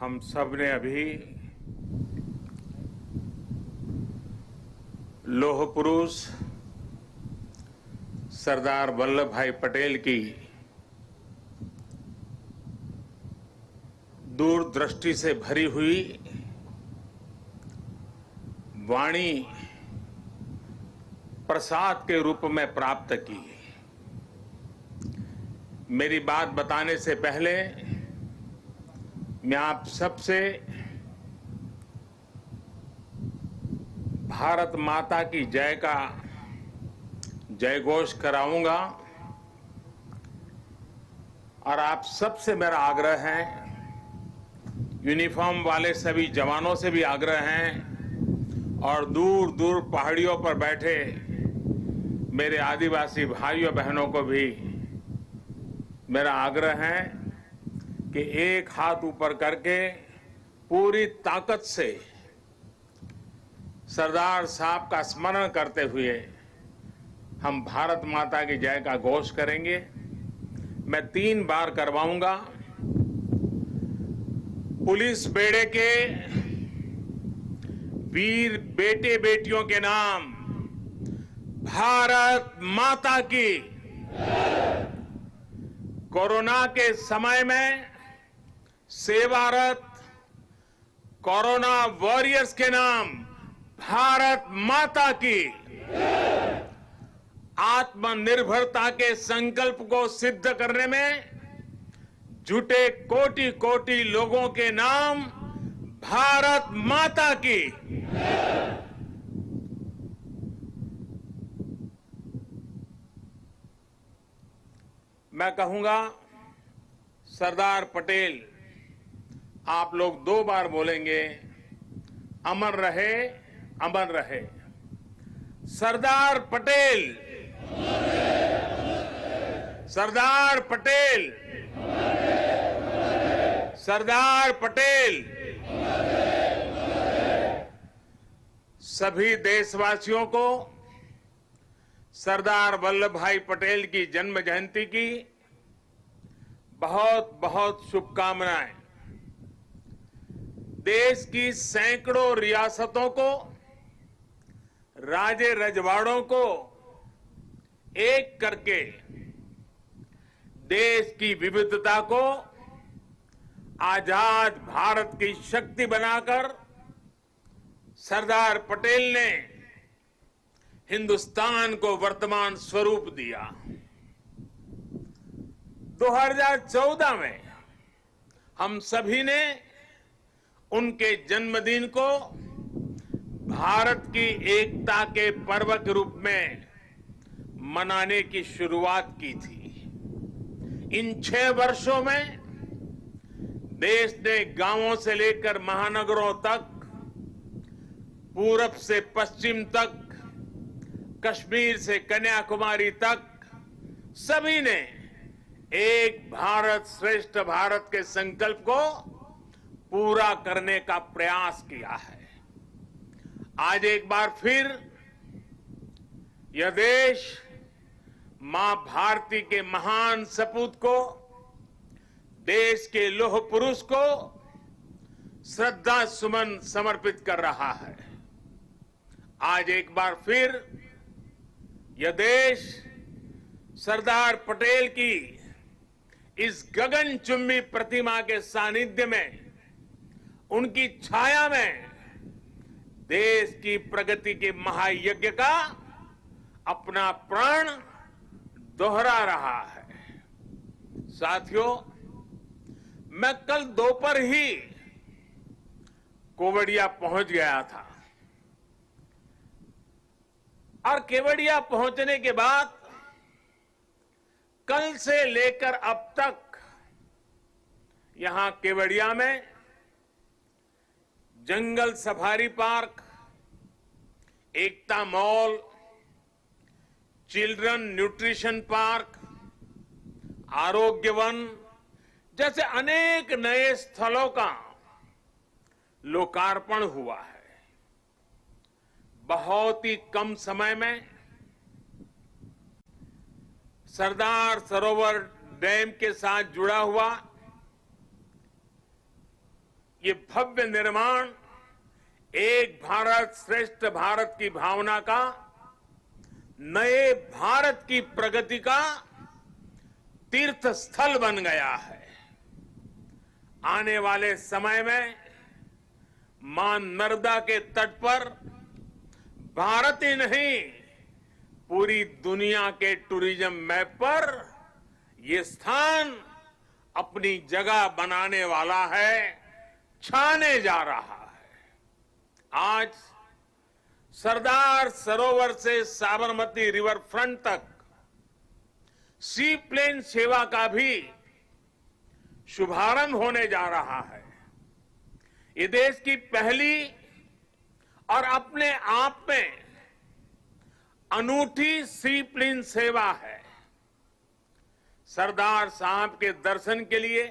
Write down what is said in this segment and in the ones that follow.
हम सब ने अभी लौह पुरुष सरदार वल्लभ भाई पटेल की दूरदृष्टि से भरी हुई वाणी प्रसाद के रूप में प्राप्त की। मेरी बात बताने से पहले मैं आप सबसे भारत माता की जय का जयघोष कराऊंगा और आप सबसे मेरा आग्रह है, यूनिफॉर्म वाले सभी जवानों से भी आग्रह है और दूर दूर पहाड़ियों पर बैठे मेरे आदिवासी भाइयों बहनों को भी मेरा आग्रह है कि एक हाथ ऊपर करके पूरी ताकत से सरदार साहब का स्मरण करते हुए हम भारत माता की जय का घोष करेंगे। मैं 3 बार करवाऊंगा। पुलिस बेड़े के वीर बेटे बेटियों के नाम भारत माता की। कोरोना के समय में सेवारत कोरोना वॉरियर्स के नाम भारत माता की। आत्मनिर्भरता के संकल्प को सिद्ध करने में जुटे कोटि कोटि लोगों के नाम भारत माता की। मैं कहूंगा, सरदार पटेल, आप लोग 2 बार बोलेंगे, अमर रहे, अमर रहे। सरदार पटेल, सरदार पटेल, सरदार पटेल। सभी देशवासियों को सरदार वल्लभ भाई पटेल की जन्म जयंती की बहुत बहुत शुभकामनाएं। देश की सैकड़ों रियासतों को, राजे रजवाड़ों को एक करके देश की विविधता को आजाद भारत की शक्ति बनाकर सरदार पटेल ने हिंदुस्तान को वर्तमान स्वरूप दिया। 2014 में हम सभी ने उनके जन्मदिन को भारत की एकता के पर्व के रूप में मनाने की शुरुआत की थी। इन 6 वर्षों में देश ने गांवों से लेकर महानगरों तक, पूरब से पश्चिम तक, कश्मीर से कन्याकुमारी तक सभी ने एक भारत श्रेष्ठ भारत के संकल्प को पूरा करने का प्रयास किया है। आज एक बार फिर यह देश मां भारती के महान सपूत को, देश के लौह पुरुष को श्रद्धा सुमन समर्पित कर रहा है। आज एक बार फिर यह देश सरदार पटेल की इस गगनचुंबी प्रतिमा के सानिध्य में, उनकी छाया में देश की प्रगति के महायज्ञ का अपना प्राण दोहरा रहा है। साथियों, मैं कल दोपहर ही केवड़िया पहुंच गया था और केवड़िया पहुंचने के बाद कल से लेकर अब तक यहां केवड़िया में जंगल सफारी पार्क, एकता मॉल, चिल्ड्रन न्यूट्रिशन पार्क, आरोग्य वन जैसे अनेक नए स्थलों का लोकार्पण हुआ है। बहुत ही कम समय में सरदार सरोवर डैम के साथ जुड़ा हुआ ये भव्य निर्माण एक भारत श्रेष्ठ भारत की भावना का, नए भारत की प्रगति का तीर्थ स्थल बन गया है। आने वाले समय में मां नर्मदा के तट पर भारत ही नहीं, पूरी दुनिया के टूरिज्म मैप पर ये स्थान अपनी जगह बनाने वाला है, छाने जा रहा है। आज सरदार सरोवर से साबरमती रिवर फ्रंट तक सी प्लेन सेवा का भी शुभारंभ होने जा रहा है। ये देश की पहली और अपने आप में अनूठी सी प्लेन सेवा है। सरदार साहब के दर्शन के लिए,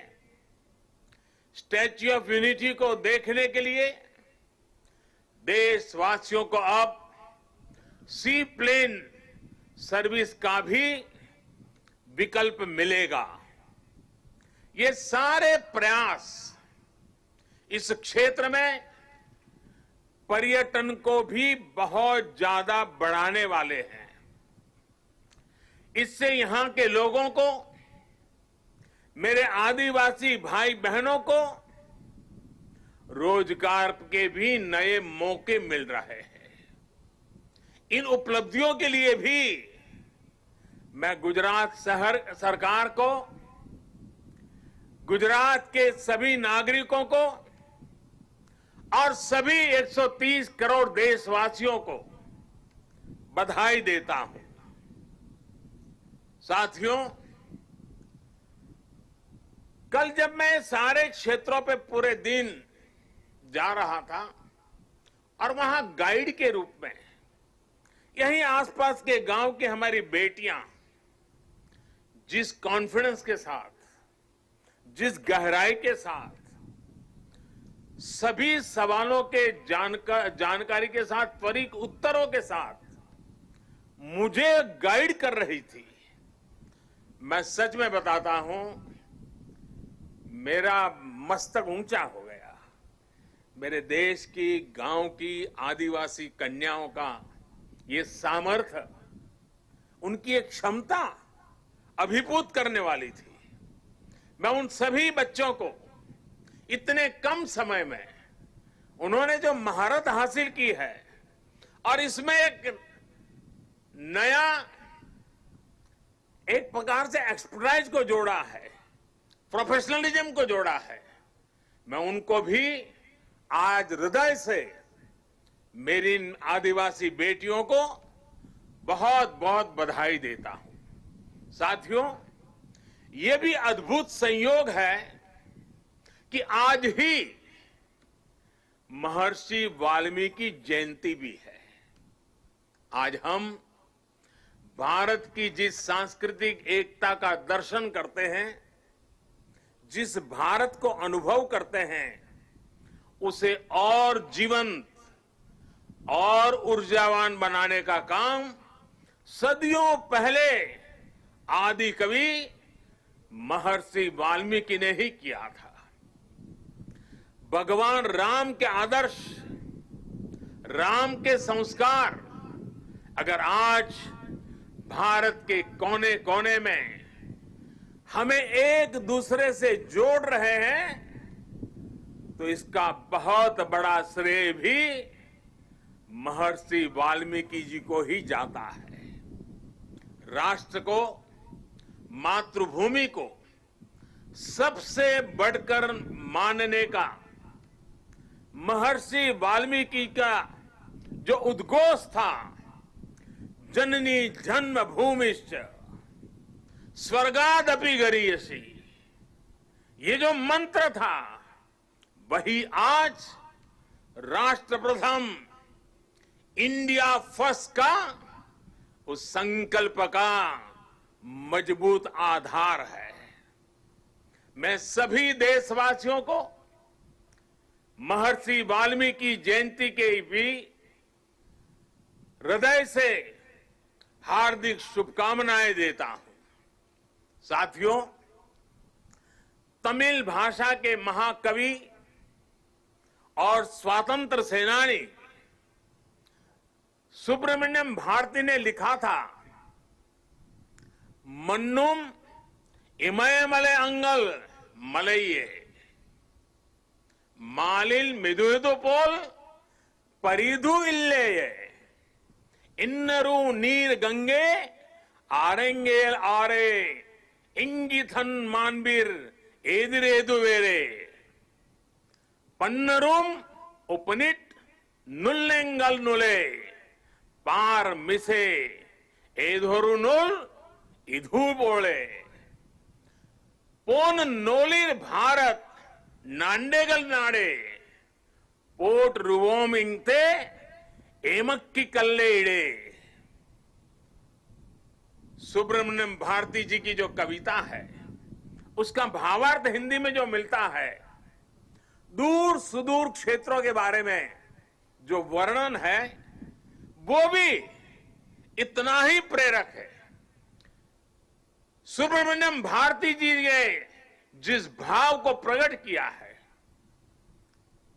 स्टैच्यू ऑफ यूनिटी को देखने के लिए देशवासियों को अब सी प्लेन सर्विस का भी विकल्प मिलेगा। ये सारे प्रयास इस क्षेत्र में पर्यटन को भी बहुत ज्यादा बढ़ाने वाले हैं। इससे यहां के लोगों को, मेरे आदिवासी भाई बहनों को रोजगार के भी नए मौके मिल रहे हैं। इन उपलब्धियों के लिए भी मैं गुजरात सरकार को, गुजरात के सभी नागरिकों को और सभी 130 करोड़ देशवासियों को बधाई देता हूं। साथियों, कल जब मैं सारे क्षेत्रों पे पूरे दिन जा रहा था और वहां गाइड के रूप में यहीं आसपास के गांव की हमारी बेटियां जिस कॉन्फिडेंस के साथ, जिस गहराई के साथ, सभी सवालों के जानकारी के साथ, त्वरित उत्तरों के साथ मुझे गाइड कर रही थी, मैं सच में बताता हूं, मेरा मस्तक ऊंचा हो गया। मेरे देश की, गांव की आदिवासी कन्याओं का ये सामर्थ्य, उनकी एक क्षमता अभिभूत करने वाली थी। मैं उन सभी बच्चों को इतने कम समय में उन्होंने जो महारत हासिल की है और इसमें एक नया, एक प्रकार से एक्सपर्टाइज को जोड़ा है, प्रोफेशनलिज्म को जोड़ा है, मैं उनको भी आज हृदय से, मेरी आदिवासी बेटियों को बहुत बहुत बधाई देता हूं। साथियों, ये भी अद्भुत संयोग है कि आज ही महर्षि वाल्मीकि जयंती भी है। आज हम भारत की जिस सांस्कृतिक एकता का दर्शन करते हैं, जिस भारत को अनुभव करते हैं, उसे और जीवंत और ऊर्जावान बनाने का काम सदियों पहले आदि कवि महर्षि वाल्मीकि ने ही किया था। भगवान राम के आदर्श, राम के संस्कार अगर आज भारत के कोने कोने में हमें एक दूसरे से जोड़ रहे हैं, तो इसका बहुत बड़ा श्रेय भी महर्षि वाल्मीकि जी को ही जाता है। राष्ट्र को, मातृभूमि को सबसे बढ़कर मानने का महर्षि वाल्मीकि का जो उद्घोष था, जननी जन्मभूमिश्च स्वर्गादपि गरीयसी, ये जो मंत्र था, वही आज राष्ट्र प्रथम, इंडिया फर्स्ट का उस संकल्प का मजबूत आधार है। मैं सभी देशवासियों को महर्षि वाल्मीकि जयंती के भी हृदय से हार्दिक शुभकामनाएं देता हूं। साथियों, तमिल भाषा के महाकवि और स्वातंत्र सेनानी सुब्रमण्यम भारती ने लिखा था, मन्नुम इमयमले अंगल मलइये मालिल मिदुयदु पोल परिधु इल्लेये इन्नरू नीर गंगे आरेंगेल आरे इंगिथन मानबीर एदिरेदु वेरे पन्नरूम उपनिट नुल्लेंगल नुले पार मिसे एधोरु नुल इधु बोले पोन नोलिर भारत नांडेगल नाडे पोट रुवोमिंगते एमक्की कल्ले इडे। सुब्रमण्यम भारती जी की जो कविता है उसका भावार्थ हिंदी में जो मिलता है, दूर सुदूर क्षेत्रों के बारे में जो वर्णन है वो भी इतना ही प्रेरक है। सुब्रमण्यम भारती जी ने जिस भाव को प्रकट किया है,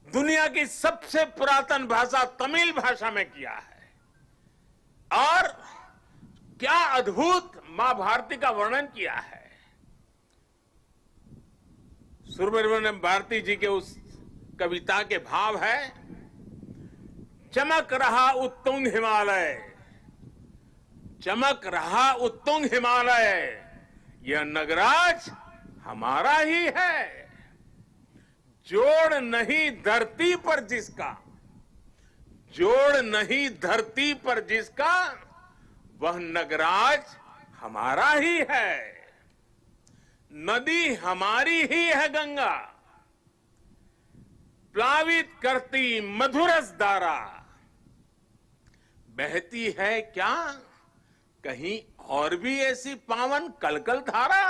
दुनिया की सबसे पुरातन भाषा तमिल भाषा में किया है, और क्या अद्भुत मां भारती का वर्णन किया है। सुब्रमण्यम भारती जी के उस कविता के भाव है, चमक रहा उत्तुंग हिमालय, चमक रहा उत्तुंग हिमालय, यह नगराज हमारा ही है। जोड़ नहीं धरती पर जिसका, जोड़ नहीं धरती पर जिसका, वह नगराज हमारा ही है। नदी हमारी ही है गंगा, प्लावित करती मधुरस धारा, बहती है क्या कहीं और भी ऐसी पावन कलकल धारा।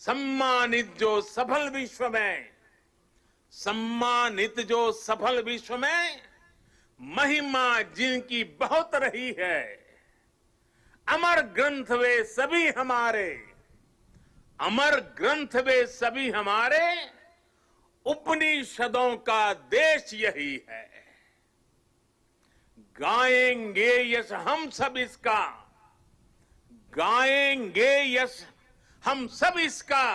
सम्मानित जो सफल विश्व में, सम्मानित जो सफल विश्व में, महिमा जिनकी बहुत रही है। अमर ग्रंथ वे सभी हमारे, अमर ग्रंथ वे सभी हमारे, उपनिषदों का देश यही है। गाएंगे यश हम सब इसका, गाएंगे यश हम सब इसका,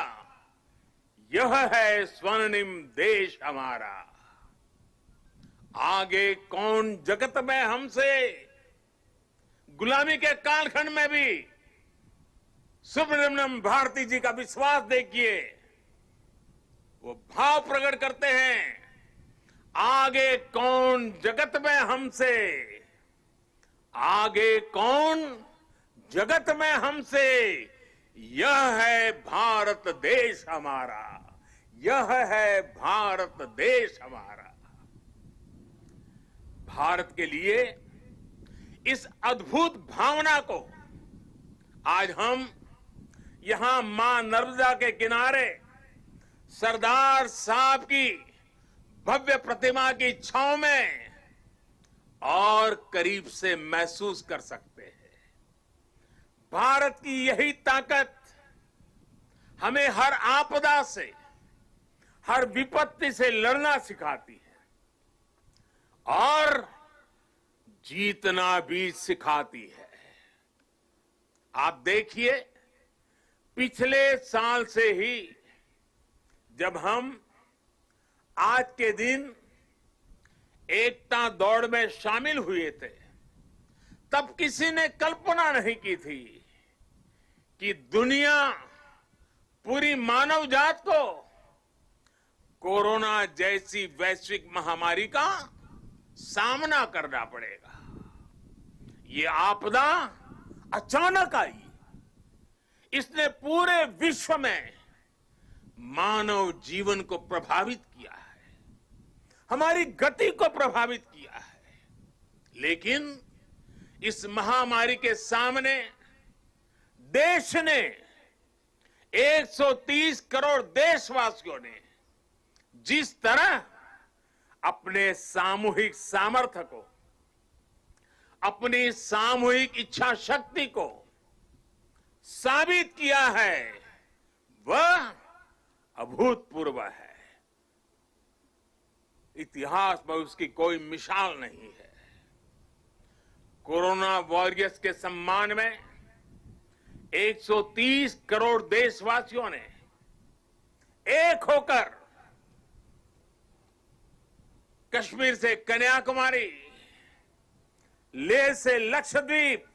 यह है स्वर्णिम देश हमारा। आगे कौन जगत में हमसे, गुलामी के कालखंड में भी सुब्रमण्यम भारती जी का विश्वास देखिए, वो भाव प्रकट करते हैं, आगे कौन जगत में हमसे, आगे कौन जगत में हमसे, यह है भारत देश हमारा, यह है भारत देश हमारा। भारत के लिए इस अद्भुत भावना को आज हम यहां मां नर्मदा के किनारे सरदार साहब की भव्य प्रतिमा की छांव में और करीब से महसूस कर सकते हैं। भारत की यही ताकत हमें हर आपदा से, हर विपत्ति से लड़ना सिखाती है और जीतना भी सिखाती है। आप देखिए, पिछले साल से ही जब हम आज के दिन एकता दौड़ में शामिल हुए थे, तब किसी ने कल्पना नहीं की थी कि दुनिया, पूरी मानव जात को कोरोना जैसी वैश्विक महामारी का सामना करना पड़ेगा। ये आपदा अचानक आई, इसने पूरे विश्व में मानव जीवन को प्रभावित किया है, हमारी गति को प्रभावित किया है। लेकिन इस महामारी के सामने देश ने, 130 करोड़ देशवासियों ने जिस तरह अपने सामूहिक सामर्थ्य को, अपनी सामूहिक इच्छा शक्ति को साबित किया है, वह अभूतपूर्व है। इतिहास में उसकी कोई मिसाल नहीं है। कोरोना वॉरियर्स के सम्मान में 130 करोड़ देशवासियों ने एक होकर कश्मीर से कन्याकुमारी, लेह से लक्षद्वीप,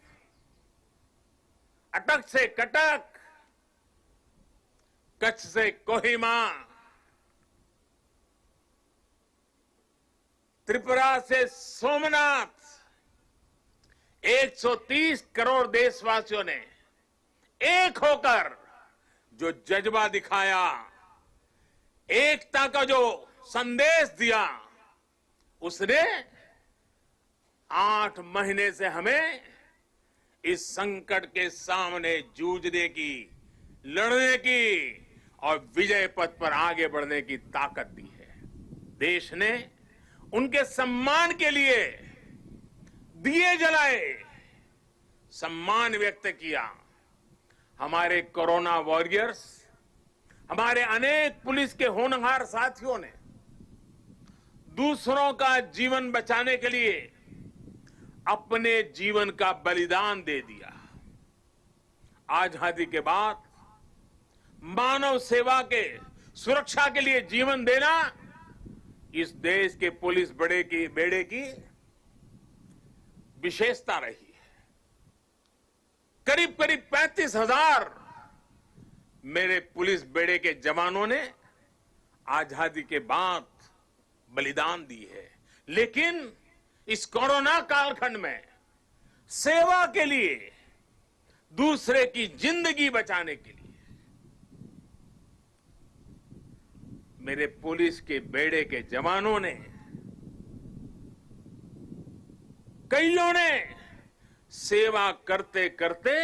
अटक से कटक, कच्छ से कोहिमा, त्रिपुरा से सोमनाथ, 130 करोड़ देशवासियों ने एक होकर जो जज्बा दिखाया, एकता का जो संदेश दिया, उसने 8 महीने से हमें इस संकट के सामने जूझने की, लड़ने की और विजय पथ पर आगे बढ़ने की ताकत दी है। देश ने उनके सम्मान के लिए दिए जलाए, सम्मान व्यक्त किया। हमारे कोरोना वॉरियर्स, हमारे अनेक पुलिस के होनहार साथियों ने दूसरों का जीवन बचाने के लिए अपने जीवन का बलिदान दे दिया। आजादी के बाद मानव सेवा के सुरक्षा के लिए जीवन देना इस देश के पुलिस बेड़े की विशेषता रही है। करीब करीब 35,000 मेरे पुलिस बेड़े के जवानों ने आजादी के बाद बलिदान दी है, लेकिन इस कोरोना कालखंड में सेवा के लिए, दूसरे की जिंदगी बचाने के लिए मेरे पुलिस के बेड़े के जवानों ने, कईयों ने सेवा करते करते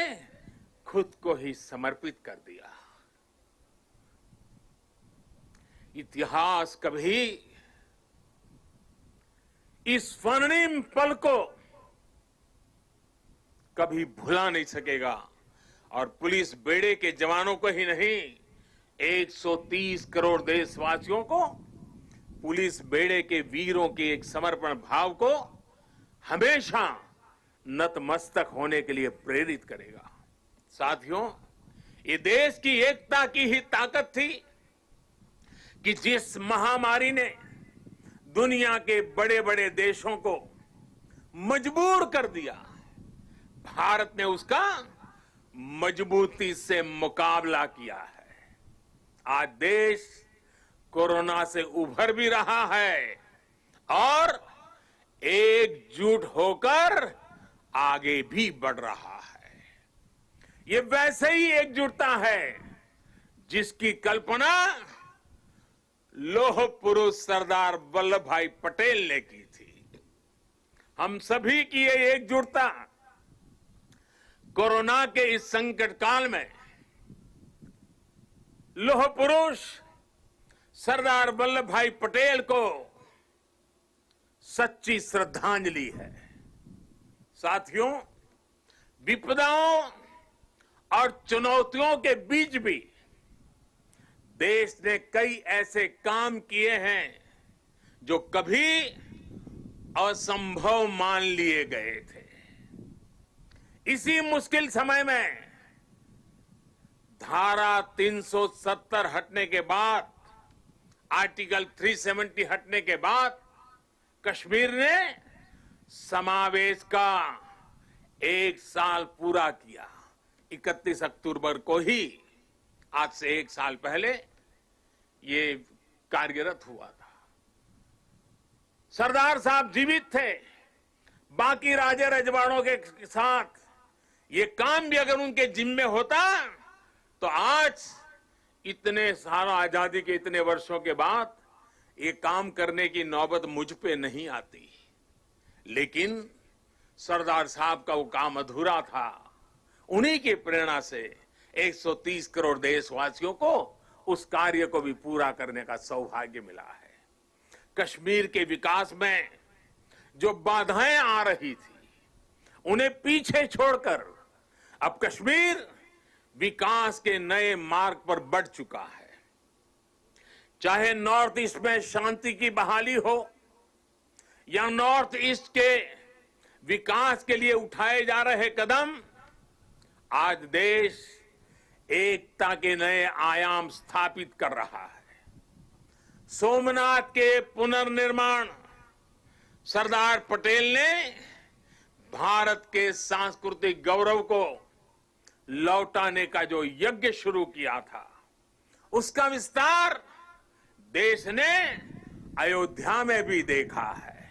खुद को ही समर्पित कर दिया। इतिहास कभी इस स्वर्णिम पल को कभी भुला नहीं सकेगा और पुलिस बेड़े के जवानों को ही नहीं, 130 करोड़ देशवासियों को पुलिस बेड़े के वीरों के एक समर्पण भाव को हमेशा नतमस्तक होने के लिए प्रेरित करेगा। साथियों, ये देश की एकता की ही ताकत थी कि जिस महामारी ने दुनिया के बड़े बड़े देशों को मजबूर कर दिया, भारत ने उसका मजबूती से मुकाबला किया है। आज देश कोरोना से उभर भी रहा है और एकजुट होकर आगे भी बढ़ रहा है। ये वैसे ही एकजुटता है जिसकी कल्पना लौह पुरुष सरदार वल्लभ भाई पटेल ने की थी। हम सभी की ये एकजुटता कोरोना के इस संकट काल में लौह पुरुष सरदार वल्लभ भाई पटेल को सच्ची श्रद्धांजलि है। साथियों, विपदाओं और चुनौतियों के बीच भी देश ने कई ऐसे काम किए हैं जो कभी असंभव मान लिए गए थे। इसी मुश्किल समय में धारा 370 हटने के बाद, आर्टिकल 370 हटने के बाद कश्मीर ने समावेश का 1 साल पूरा किया। 31 अक्टूबर को ही, आज से 1 साल पहले ये कार्यरत हुआ था। सरदार साहब जीवित थे, बाकी राजे रजवाड़ों के साथ ये काम भी अगर उनके जिम्मे होता तो आज इतने साल आजादी के इतने वर्षों के बाद ये काम करने की नौबत मुझ पे नहीं आती। लेकिन सरदार साहब का वो काम अधूरा था। उन्हीं की प्रेरणा से 130 करोड़ देशवासियों को उस कार्य को भी पूरा करने का सौभाग्य मिला है। कश्मीर के विकास में जो बाधाएं आ रही थी, उन्हें पीछे छोड़कर अब कश्मीर विकास के नए मार्ग पर बढ़ चुका है। चाहे नॉर्थ ईस्ट में शांति की बहाली हो या नॉर्थ ईस्ट के विकास के लिए उठाए जा रहे कदम, आज देश एकता के नए आयाम स्थापित कर रहा है। सोमनाथ के पुनर्निर्माण, सरदार पटेल ने भारत के सांस्कृतिक गौरव को लौटाने का जो यज्ञ शुरू किया था, उसका विस्तार देश ने अयोध्या में भी देखा है।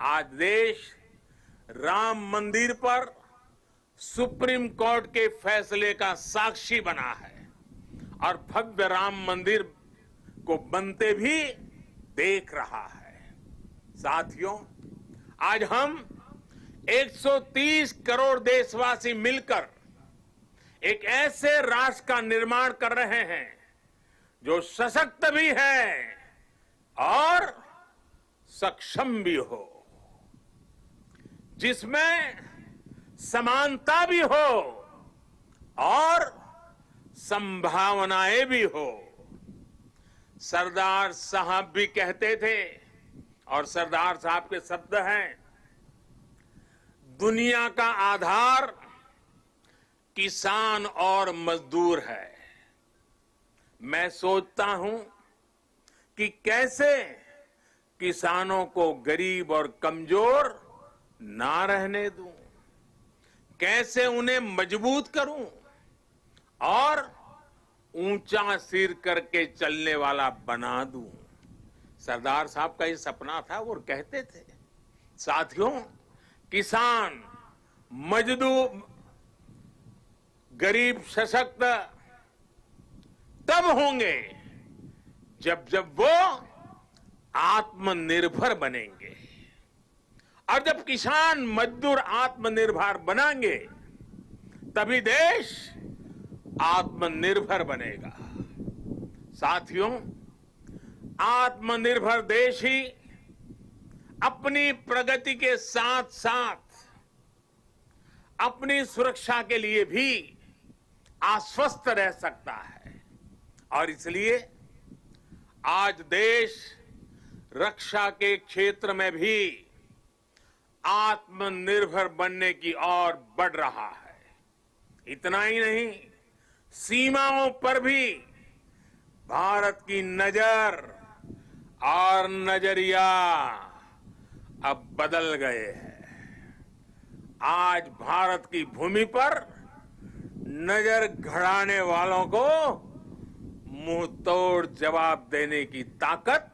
आज देश राम मंदिर पर सुप्रीम कोर्ट के फैसले का साक्षी बना है और भव्य राम मंदिर को बनते भी देख रहा है। साथियों, आज हम 130 करोड़ देशवासी मिलकर एक ऐसे राष्ट्र का निर्माण कर रहे हैं जो सशक्त भी है और सक्षम भी हो, जिसमें समानता भी हो और संभावनाएं भी हो। सरदार साहब भी कहते थे, और सरदार साहब के शब्द हैं, दुनिया का आधार किसान और मजदूर है। मैं सोचता हूं कि कैसे किसानों को गरीब और कमजोर ना रहने दूं, कैसे उन्हें मजबूत करूं और ऊंचा सिर करके चलने वाला बना दूं। सरदार साहब का ये सपना था, वो कहते थे। साथियों, किसान, मजदूर, गरीब सशक्त तब होंगे जब वो आत्मनिर्भर बनेंगे, और जब किसान मजदूर आत्मनिर्भर बनेंगे तभी देश आत्मनिर्भर बनेगा। साथियों, आत्मनिर्भर देश ही अपनी प्रगति के साथ साथ अपनी सुरक्षा के लिए भी आश्वस्त रह सकता है, और इसलिए आज देश रक्षा के क्षेत्र में भी आत्मनिर्भर बनने की ओर बढ़ रहा है। इतना ही नहीं, सीमाओं पर भी भारत की नजर और नजरिया अब बदल गए हैं। आज भारत की भूमि पर नजर गड़ाने वालों को मुंह तोड़ जवाब देने की ताकत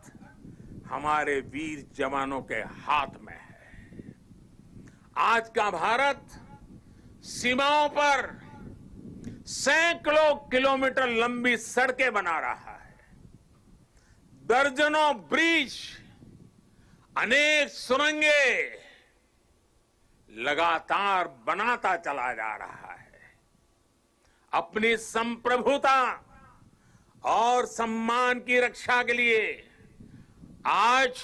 हमारे वीर जवानों के हाथ में है। आज का भारत सीमाओं पर सैकड़ों किलोमीटर लंबी सड़कें बना रहा है, दर्जनों ब्रिज, अनेक सुरंगें लगातार बनाता चला जा रहा है। अपनी संप्रभुता और सम्मान की रक्षा के लिए आज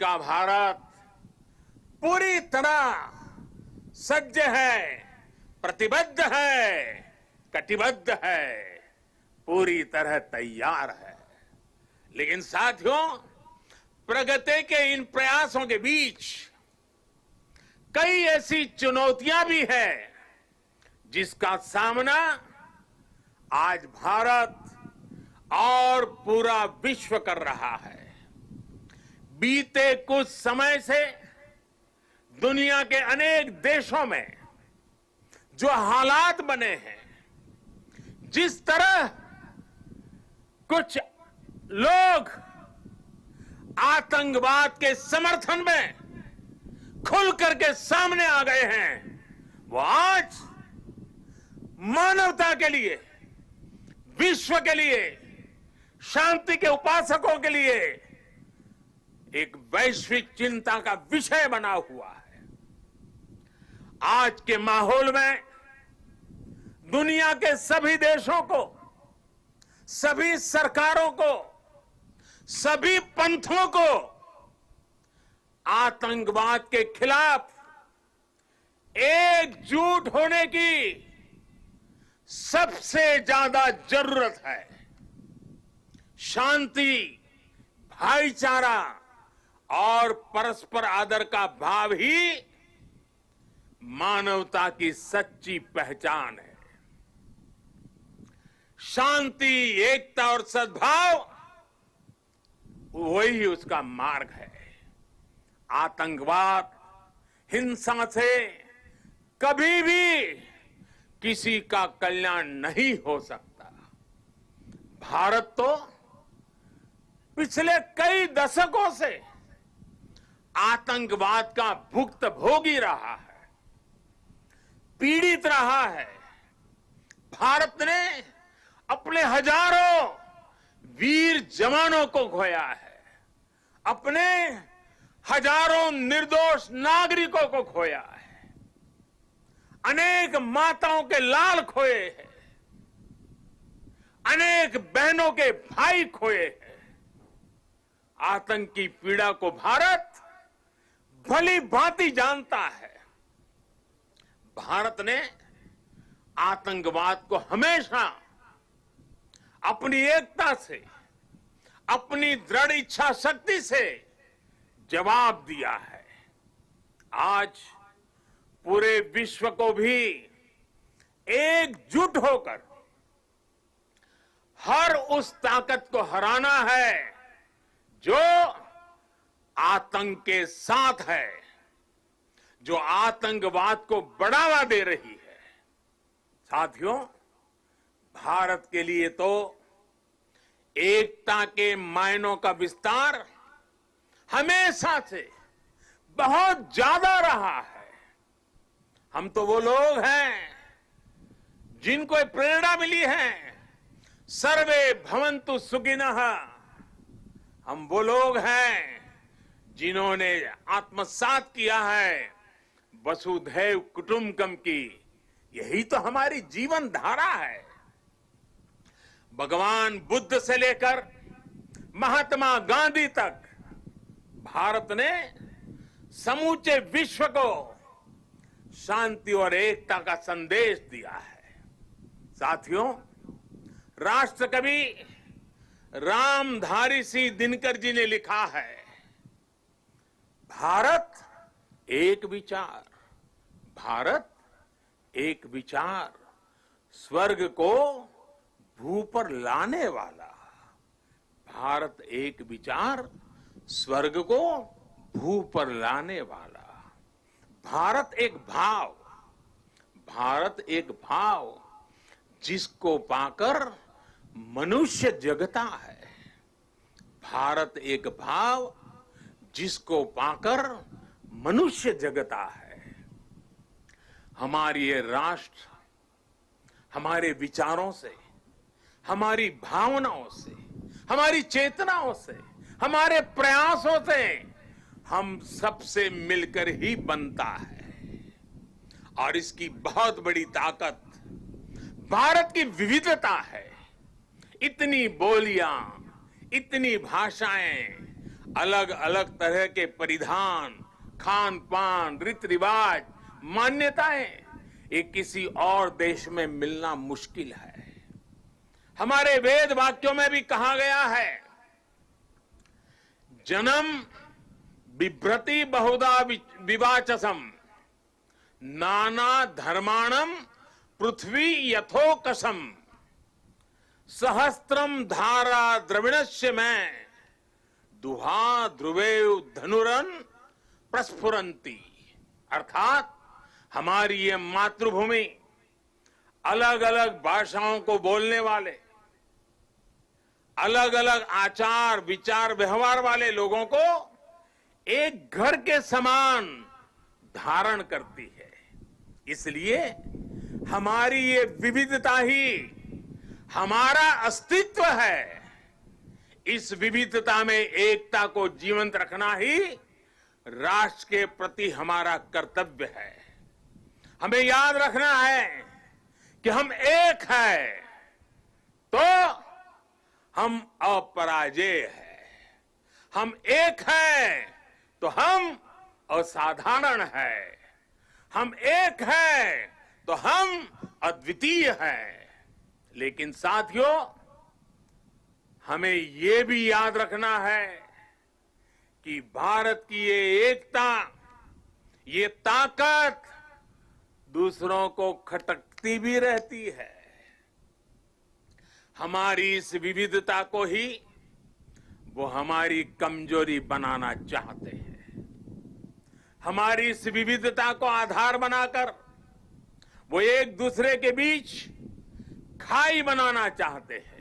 का भारत पूरी तरह सज्ज है, प्रतिबद्ध है, कटिबद्ध है, पूरी तरह तैयार है। लेकिन साथियों, प्रगति के इन प्रयासों के बीच कई ऐसी चुनौतियां भी हैं जिसका सामना आज भारत और पूरा विश्व कर रहा है। बीते कुछ समय से दुनिया के अनेक देशों में जो हालात बने हैं, जिस तरह कुछ लोग आतंकवाद के समर्थन में खुल करके सामने आ गए हैं, वो आज मानवता के लिए, विश्व के लिए, शांति के उपासकों के लिए एक वैश्विक चिंता का विषय बना हुआ है। आज के माहौल में दुनिया के सभी देशों को, सभी सरकारों को, सभी पंथों को आतंकवाद के खिलाफ एकजुट होने की सबसे ज्यादा जरूरत है। शांति, भाईचारा और परस्पर आदर का भाव ही मानवता की सच्ची पहचान है। शांति, एकता और सद्भाव वही उसका मार्ग है। आतंकवाद, हिंसा से कभी भी किसी का कल्याण नहीं हो सकता। भारत तो पिछले कई दशकों से आतंकवाद का भुक्तभोगी रहा है, पीड़ित रहा है। भारत ने अपने हजारों वीर जवानों को खोया है, अपने हजारों निर्दोष नागरिकों को खोया है, अनेक माताओं के लाल खोए हैं, अनेक बहनों के भाई खोए हैं। आतंक की पीड़ा को भारत भली भांति जानता है। भारत ने आतंकवाद को हमेशा अपनी एकता से, अपनी दृढ़ इच्छा शक्ति से जवाब दिया है। आज पूरे विश्व को भी एकजुट होकर हर उस ताकत को हराना है जो आतंक के साथ है, जो आतंकवाद को बढ़ावा दे रही है। साथियों, भारत के लिए तो एकता के मायनों का विस्तार हमेशा से बहुत ज्यादा रहा है। हम तो वो लोग हैं जिनको प्रेरणा मिली है, सर्वे भवन्तु सुखिनः। हम वो लोग हैं जिन्होंने आत्मसात किया है वसुधैव कुटुंबकम की। यही तो हमारी जीवन धारा है। भगवान बुद्ध से लेकर महात्मा गांधी तक भारत ने समूचे विश्व को शांति और एकता का संदेश दिया है। साथियों, राष्ट्रकवि रामधारी सिंह दिनकर जी ने लिखा है, भारत एक विचार, भारत एक विचार, स्वर्ग को भू पर लाने वाला। भारत एक विचार, स्वर्ग को भू पर लाने वाला। भारत एक भाव, भारत एक भाव जिसको पाकर मनुष्य जगता है। भारत एक भाव जिसको पाकर मनुष्य जगता है। हमारी ये राष्ट्र हमारे विचारों से, हमारी भावनाओं से, हमारी चेतनाओं से, हमारे प्रयासों से हम सबसे मिलकर ही बनता है। और इसकी बहुत बड़ी ताकत भारत की विविधता है। इतनी बोलियां, इतनी भाषाएं, अलग अलग तरह के परिधान, खान पान, रीति रिवाज, मान्यताएं, ये किसी और देश में मिलना मुश्किल है। हमारे वेद वाक्यों में भी कहा गया है, जन्म बिभ्रति बहुधा विवाचसम, नाना धर्माणम पृथ्वी यथोकसम, सहस्त्रम धारा द्रविणस्य में दुहा ध्रुवेव धनुरन प्रस्फुरंती। अर्थात हमारी ये मातृभूमि अलग अलग भाषाओं को बोलने वाले, अलग अलग आचार विचार व्यवहार वाले लोगों को एक घर के समान धारण करती है। इसलिए हमारी ये विविधता ही हमारा अस्तित्व है। इस विविधता में एकता को जीवंत रखना ही राष्ट्र के प्रति हमारा कर्तव्य है। हमें याद रखना है कि हम एक हैं तो हम अपराजेय हैं, हम एक हैं तो हम असाधारण हैं, हम एक हैं तो हम अद्वितीय हैं। लेकिन साथियों, हमें ये भी याद रखना है कि भारत की ये एकता, ये ताकत दूसरों को खटकती भी रहती है। हमारी इस विविधता को ही वो हमारी कमजोरी बनाना चाहते हैं। हमारी इस विविधता को आधार बनाकर वो एक दूसरे के बीच खाई बनाना चाहते हैं।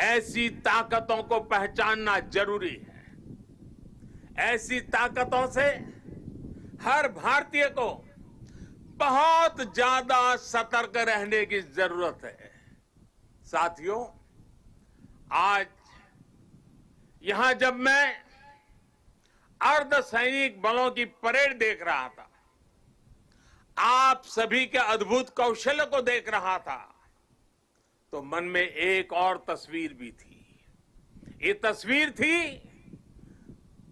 ऐसी ताकतों को पहचानना जरूरी है। ऐसी ताकतों से हर भारतीय को बहुत ज्यादा सतर्क रहने की जरूरत है। साथियों, आज यहां जब मैं अर्धसैनिक बलों की परेड देख रहा था, आप सभी के अद्भुत कौशल को देख रहा था, तो मन में एक और तस्वीर भी थी। ये तस्वीर थी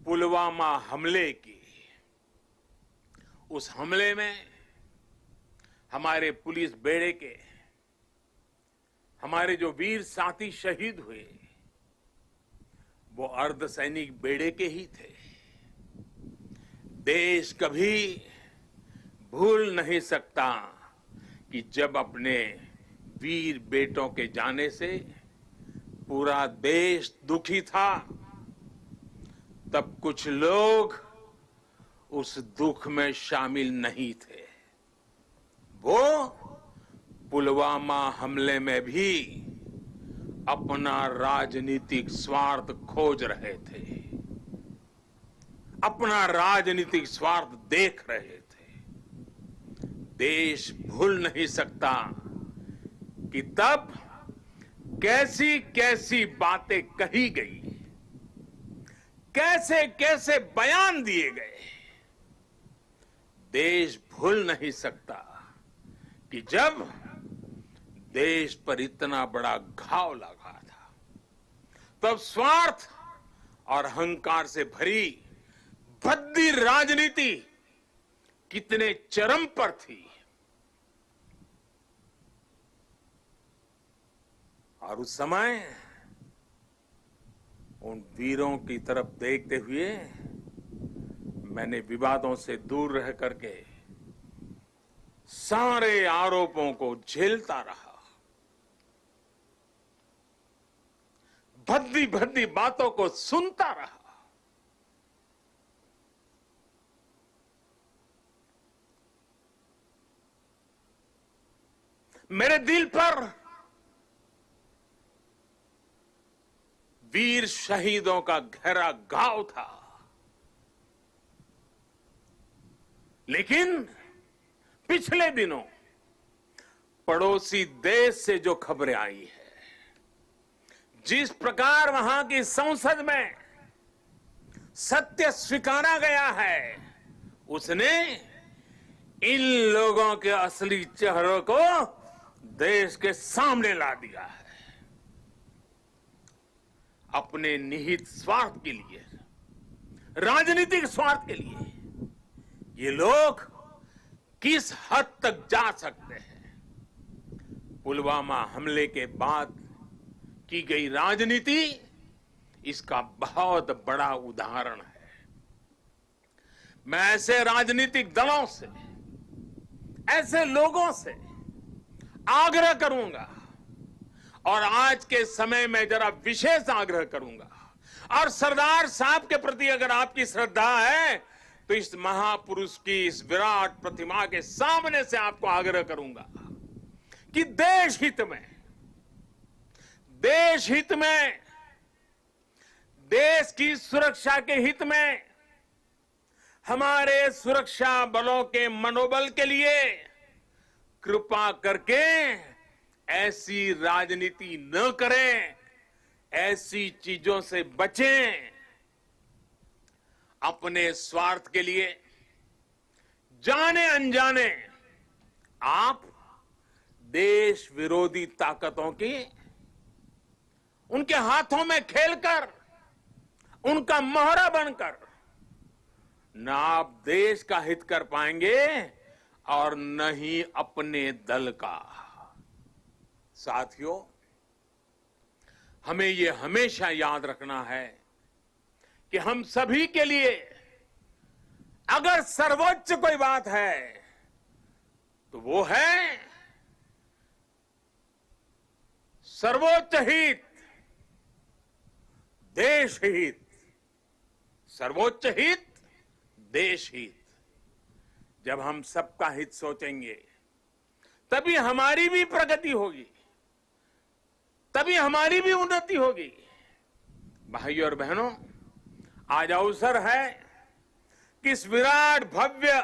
पुलवामा हमले की। उस हमले में हमारे पुलिस बेड़े के हमारे जो वीर साथी शहीद हुए, वो अर्धसैनिक बेड़े के ही थे। देश कभी भूल नहीं सकता कि जब अपने वीर बेटों के जाने से पूरा देश दुखी था, तब कुछ लोग उस दुख में शामिल नहीं थे। वो पुलवामा हमले में भी अपना राजनीतिक स्वार्थ खोज रहे थे, अपना राजनीतिक स्वार्थ देख रहे थे। देश भूल नहीं सकता कि तब कैसी कैसी बातें कही गई, कैसे कैसे बयान दिए गए। देश भूल नहीं सकता कि जब देश पर इतना बड़ा घाव लगा था, तब स्वार्थ और अहंकार से भरी भद्दी राजनीति कितने चरम पर थी। और उस समय उन वीरों की तरफ देखते हुए मैंने विवादों से दूर रह करके सारे आरोपों को झेलता रहा, भद्दी भद्दी बातों को सुनता रहा। मेरे दिल पर वीर शहीदों का गहरा घाव था, लेकिन पिछले दिनों पड़ोसी देश से जो खबरें आई है, जिस प्रकार वहां की संसद में सत्य स्वीकारा गया है, उसने इन लोगों के असली चेहरों को देश के सामने ला दिया है। अपने निहित स्वार्थ के लिए, राजनीतिक स्वार्थ के लिए ये लोग किस हद तक जा सकते हैं। पुलवामा हमले के बाद की गई राजनीति इसका बहुत बड़ा उदाहरण है। मैं ऐसे राजनीतिक दलों से, ऐसे लोगों से आग्रह करूंगा, और आज के समय में जरा विशेष आग्रह करूंगा, और सरदार साहब के प्रति अगर आपकी श्रद्धा है तो इस महापुरुष की इस विराट प्रतिमा के सामने से आपको आग्रह करूंगा कि देश हित में, देश की सुरक्षा के हित में, हमारे सुरक्षा बलों के मनोबल के लिए कृपा करके ऐसी राजनीति न करें, ऐसी चीजों से बचें। अपने स्वार्थ के लिए जाने अनजाने आप देश विरोधी ताकतों की उनके हाथों में खेलकर, उनका मोहरा बनकर न आप देश का हित कर पाएंगे और न ही अपने दल का। साथियों, हमें ये हमेशा याद रखना है कि हम सभी के लिए अगर सर्वोच्च कोई बात है तो वो है सर्वोच्च हित, देश हित। सर्वोच्च हित, देश हित। जब हम सबका हित सोचेंगे तभी हमारी भी प्रगति होगी, तभी हमारी भी उन्नति होगी। भाइयों और बहनों, आज अवसर है कि इस विराट भव्य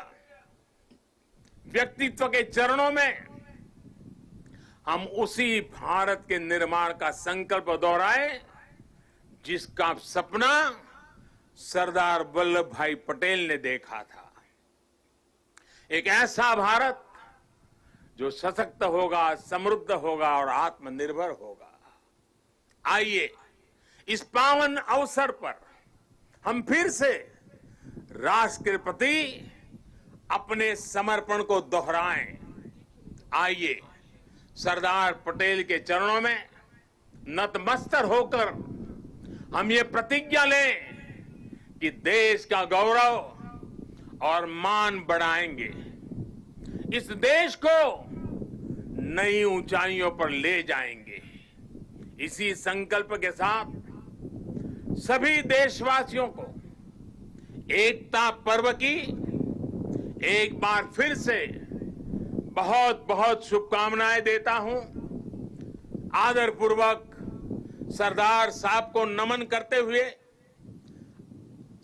व्यक्तित्व के चरणों में हम उसी भारत के निर्माण का संकल्प दोहराएं जिसका सपना सरदार वल्लभ भाई पटेल ने देखा था। एक ऐसा भारत जो सशक्त होगा, समृद्ध होगा और आत्मनिर्भर होगा। आइए इस पावन अवसर पर हम फिर से राष्ट्र के प्रति अपने समर्पण को दोहराएं। आइए सरदार पटेल के चरणों में नतमस्तक होकर हम ये प्रतिज्ञा लें कि देश का गौरव और मान बढ़ाएंगे, इस देश को नई ऊंचाइयों पर ले जाएंगे। इसी संकल्प के साथ सभी देशवासियों को एकता पर्व की एक बार फिर से बहुत बहुत शुभकामनाएं देता हूं। आदरपूर्वक सरदार साहब को नमन करते हुए,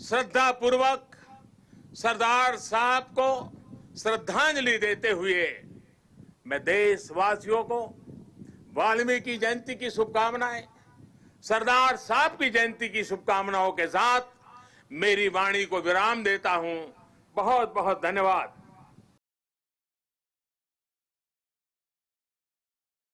श्रद्धापूर्वक सरदार साहब को श्रद्धांजलि देते हुए मैं देशवासियों को वाल्मीकि जयंती की शुभकामनाएं, सरदार साहब की जयंती की शुभकामनाओं के साथ मेरी वाणी को विराम देता हूं। बहुत बहुत धन्यवाद।